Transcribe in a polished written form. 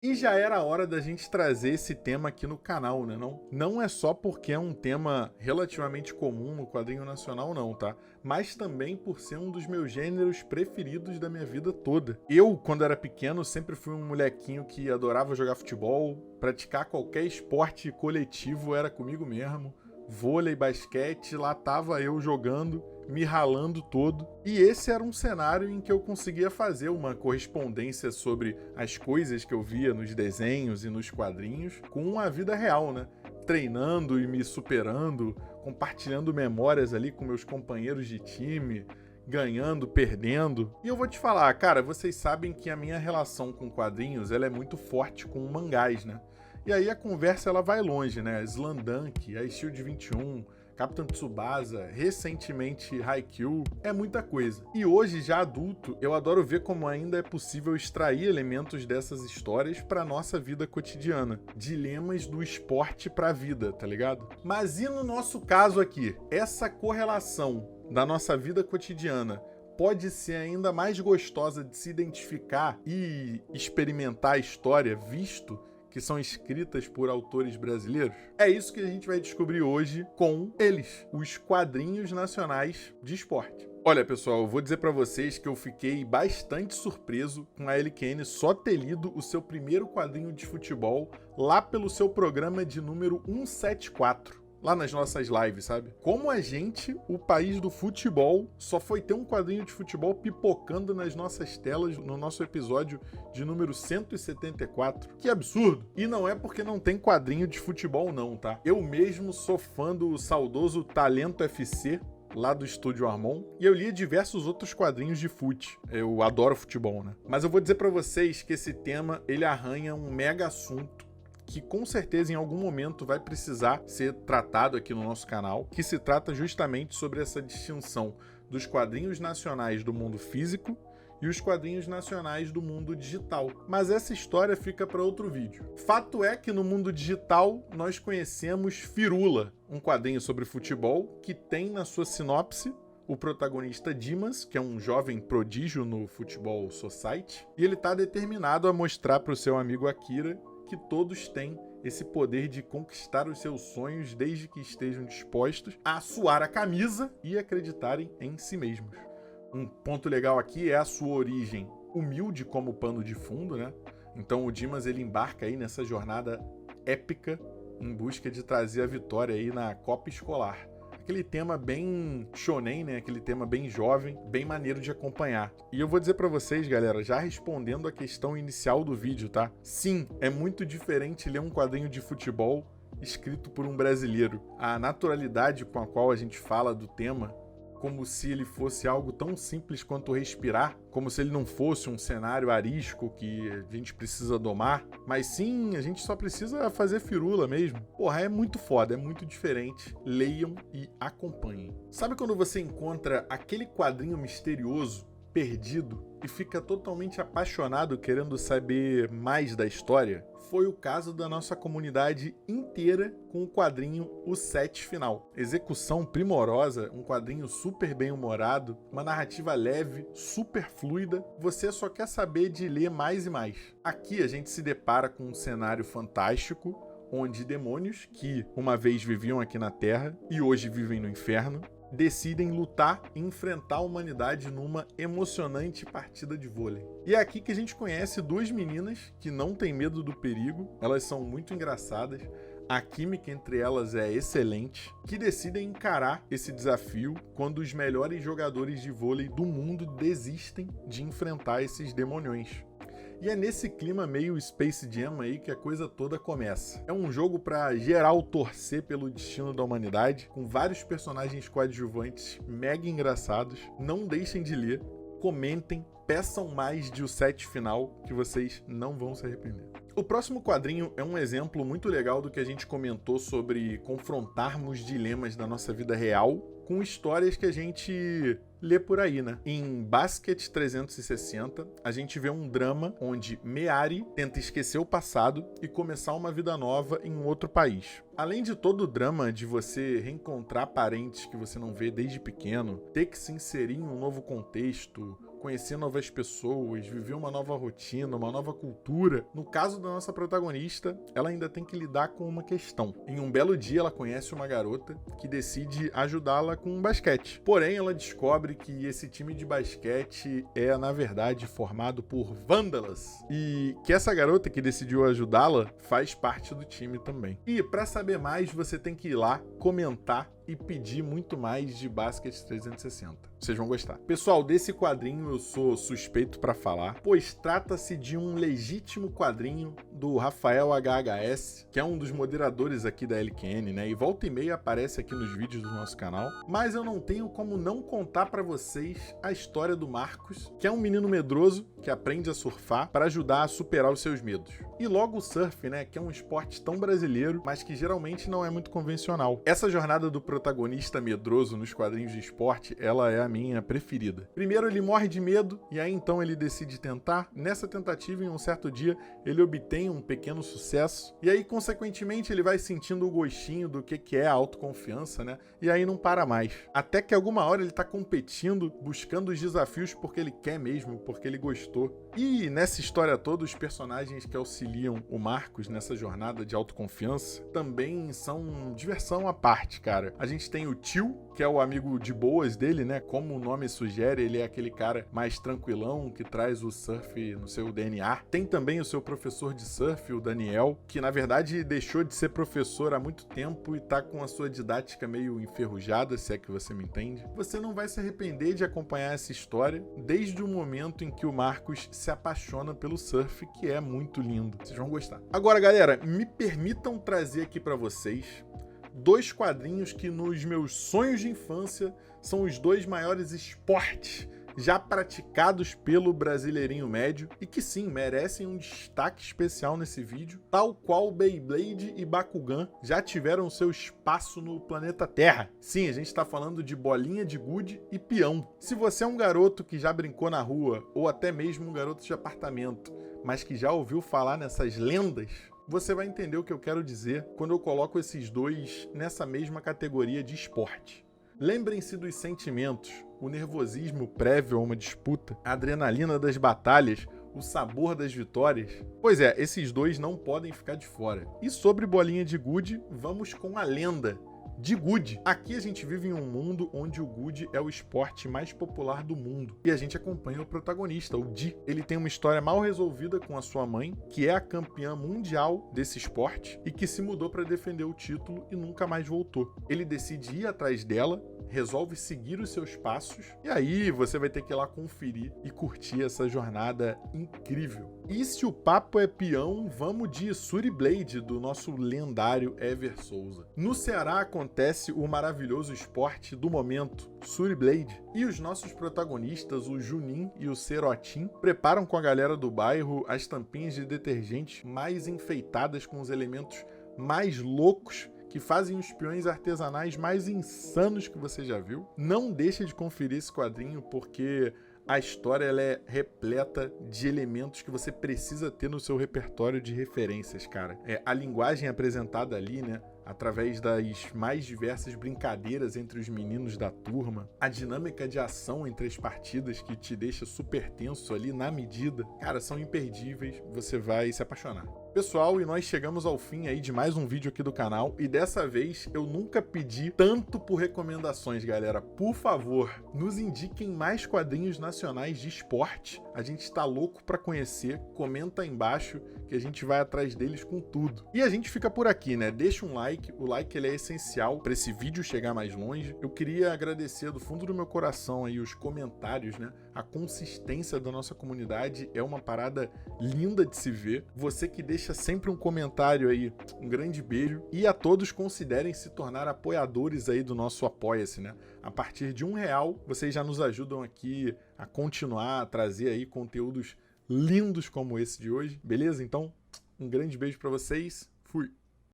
E já era a hora da gente trazer esse tema aqui no canal, né? Não é só porque é um tema relativamente comum no quadrinho nacional, não, tá? Mas também por ser um dos meus gêneros preferidos da minha vida toda. Eu, quando era pequeno, sempre fui um molequinho que adorava jogar futebol, praticar qualquer esporte coletivo era comigo mesmo. Vôlei, basquete, lá tava eu jogando, me ralando todo. E esse era um cenário em que eu conseguia fazer uma correspondência sobre as coisas que eu via nos desenhos e nos quadrinhos com a vida real, né? Treinando e me superando, compartilhando memórias ali com meus companheiros de time, ganhando, perdendo. E eu vou te falar, cara, vocês sabem que a minha relação com quadrinhos ela é muito forte com mangás, né? E aí a conversa ela vai longe, né? Slandunk, a Shield 21, Capitão Tsubasa, recentemente Haikyuu, é muita coisa. E hoje, já adulto, eu adoro ver como ainda é possível extrair elementos dessas histórias para nossa vida cotidiana. Dilemas do esporte para a vida, tá ligado? Mas e no nosso caso aqui? Essa correlação da nossa vida cotidiana pode ser ainda mais gostosa de se identificar e experimentar a história, visto que são escritas por autores brasileiros? É isso que a gente vai descobrir hoje com eles, os quadrinhos nacionais de esporte. Olha, pessoal, eu vou dizer pra vocês que eu fiquei bastante surpreso com a LQN só ter lido o seu primeiro quadrinho de futebol lá pelo seu programa de número 174. Lá nas nossas lives, sabe? Como a gente, o país do futebol, só foi ter um quadrinho de futebol pipocando nas nossas telas no nosso episódio de número 174. Que absurdo! E não é porque não tem quadrinho de futebol não, tá? Eu mesmo sou fã do saudoso Talento FC, lá do Estúdio Armon, e eu lia diversos outros quadrinhos de fute. Eu adoro futebol, né? Mas eu vou dizer pra vocês que esse tema, ele arranha um mega assunto que com certeza em algum momento vai precisar ser tratado aqui no nosso canal, que se trata justamente sobre essa distinção dos quadrinhos nacionais do mundo físico e os quadrinhos nacionais do mundo digital. Mas essa história fica para outro vídeo. Fato é que no mundo digital nós conhecemos Firula, um quadrinho sobre futebol que tem na sua sinopse o protagonista Dimas, que é um jovem prodígio no Futebol Society, e ele está determinado a mostrar para o seu amigo Akira que todos têm esse poder de conquistar os seus sonhos desde que estejam dispostos a suar a camisa e acreditarem em si mesmos. Um ponto legal aqui é a sua origem humilde como pano de fundo, né? Então o Dimas ele embarca aí nessa jornada épica em busca de trazer a vitória aí na Copa Escolar. Aquele tema bem shonen, né? Aquele tema bem jovem, bem maneiro de acompanhar. E eu vou dizer pra vocês, galera, já respondendo a questão inicial do vídeo, tá? Sim, é muito diferente ler um quadrinho de futebol escrito por um brasileiro. A naturalidade com a qual a gente fala do tema, como se ele fosse algo tão simples quanto respirar, como se ele não fosse um cenário arisco que a gente precisa domar, mas sim, a gente só precisa fazer firula mesmo. Porra, é muito foda, é muito diferente. Leiam e acompanhem. Sabe quando você encontra aquele quadrinho misterioso, perdido, e fica totalmente apaixonado querendo saber mais da história? Foi o caso da nossa comunidade inteira com o quadrinho O Set Final. Execução primorosa, um quadrinho super bem-humorado, uma narrativa leve, super fluida, você só quer saber de ler mais e mais. Aqui a gente se depara com um cenário fantástico, onde demônios, que uma vez viviam aqui na Terra e hoje vivem no inferno, decidem lutar e enfrentar a humanidade numa emocionante partida de vôlei. E é aqui que a gente conhece duas meninas que não têm medo do perigo, elas são muito engraçadas, a química entre elas é excelente, que decidem encarar esse desafio quando os melhores jogadores de vôlei do mundo desistem de enfrentar esses demoniões. E é nesse clima meio Space Jam aí que a coisa toda começa. É um jogo pra geral torcer pelo destino da humanidade, com vários personagens coadjuvantes mega engraçados. Não deixem de ler, comentem, peçam mais de O Set Final, que vocês não vão se arrepender. O próximo quadrinho é um exemplo muito legal do que a gente comentou sobre confrontarmos dilemas da nossa vida real com histórias que a gente lê por aí, né? Em Basket 360, a gente vê um drama onde Meari tenta esquecer o passado e começar uma vida nova em um outro país. Além de todo o drama de você reencontrar parentes que você não vê desde pequeno, ter que se inserir em um novo contexto, conhecer novas pessoas, viver uma nova rotina, uma nova cultura. No caso da nossa protagonista, ela ainda tem que lidar com uma questão. Em um belo dia, ela conhece uma garota que decide ajudá-la com basquete. Porém, ela descobre que esse time de basquete é, na verdade, formado por vândalas e que essa garota que decidiu ajudá-la faz parte do time também. E para saber mais, você tem que ir lá, comentar e pedir muito mais de Basquete 360. Vocês vão gostar. Pessoal, desse quadrinho eu sou suspeito para falar, pois trata-se de um legítimo quadrinho do Rafael HHS, que é um dos moderadores aqui da LQN, né? E volta e meia aparece aqui nos vídeos do nosso canal. Mas eu não tenho como não contar para vocês a história do Marcos, que é um menino medroso que aprende a surfar para ajudar a superar os seus medos. E logo o surf, né? Que é um esporte tão brasileiro, mas que geralmente não é muito convencional. Essa jornada do protagonista medroso nos quadrinhos de esporte, ela é a minha preferida. Primeiro ele morre de medo e aí então ele decide tentar. Nessa tentativa, em um certo dia, ele obtém um pequeno sucesso e aí consequentemente ele vai sentindo o gostinho do que é a autoconfiança, né? E aí não para mais. Até que alguma hora ele tá competindo, buscando os desafios porque ele quer mesmo, porque ele gostou. E nessa história toda, os personagens que auxiliam o Marcos nessa jornada de autoconfiança também são diversão à parte, cara. A gente tem o Tio, que é o amigo de boas dele, né? Como o nome sugere, ele é aquele cara mais tranquilão, que traz o surf no seu DNA. Tem também o seu professor de surf, o Daniel, que na verdade deixou de ser professor há muito tempo e tá com a sua didática meio enferrujada, se é que você me entende. Você não vai se arrepender de acompanhar essa história desde o momento em que o Marcos se apaixona pelo surf, que é muito lindo. Vocês vão gostar. Agora, galera, me permitam trazer aqui pra vocês dois quadrinhos que nos meus sonhos de infância são os dois maiores esportes já praticados pelo brasileirinho médio e que sim, merecem um destaque especial nesse vídeo, tal qual Beyblade e Bakugan já tiveram seu espaço no planeta Terra. Sim, a gente está falando de bolinha de gude e peão. Se você é um garoto que já brincou na rua, ou até mesmo um garoto de apartamento, mas que já ouviu falar nessas lendas, você vai entender o que eu quero dizer quando eu coloco esses dois nessa mesma categoria de esporte. Lembrem-se dos sentimentos, o nervosismo prévio a uma disputa, a adrenalina das batalhas, o sabor das vitórias. Pois é, esses dois não podem ficar de fora. E sobre bolinha de gude, vamos com a lenda de gude. Aqui a gente vive em um mundo onde o gude é o esporte mais popular do mundo. E a gente acompanha o protagonista, o Di. Ele tem uma história mal resolvida com a sua mãe, que é a campeã mundial desse esporte e que se mudou para defender o título e nunca mais voltou. Ele decide ir atrás dela, resolve seguir os seus passos e aí você vai ter que ir lá conferir e curtir essa jornada incrível. E se o papo é peão, vamos de Suriblade, do nosso lendário Ever Souza. No Ceará acontece o maravilhoso esporte do momento, Suriblade, e os nossos protagonistas, o Junin e o Serotim, preparam com a galera do bairro as tampinhas de detergente mais enfeitadas com os elementos mais loucos que fazem os peões artesanais mais insanos que você já viu. Não deixe de conferir esse quadrinho porque a história ela é repleta de elementos que você precisa ter no seu repertório de referências, cara. A linguagem apresentada ali, né? Através das mais diversas brincadeiras entre os meninos da turma, a dinâmica de ação entre as partidas que te deixa super tenso ali na medida, cara, são imperdíveis, você vai se apaixonar. Pessoal, e nós chegamos ao fim aí de mais um vídeo aqui do canal, e dessa vez eu nunca pedi tanto por recomendações, galera. Por favor, nos indiquem mais quadrinhos nacionais de esporte. A gente tá louco pra conhecer, comenta aí embaixo que a gente vai atrás deles com tudo. E a gente fica por aqui, né? Deixa um like, o like ele é essencial para esse vídeo chegar mais longe. Eu queria agradecer do fundo do meu coração aí os comentários, né? A consistência da nossa comunidade é uma parada linda de se ver. Você que deixa sempre um comentário aí, um grande beijo. E a todos considerem se tornar apoiadores aí do nosso Apoia-se, né? A partir de R$1, vocês já nos ajudam aqui a continuar a trazer aí conteúdos lindos como esse de hoje, beleza? Então, um grande beijo para vocês. Fui!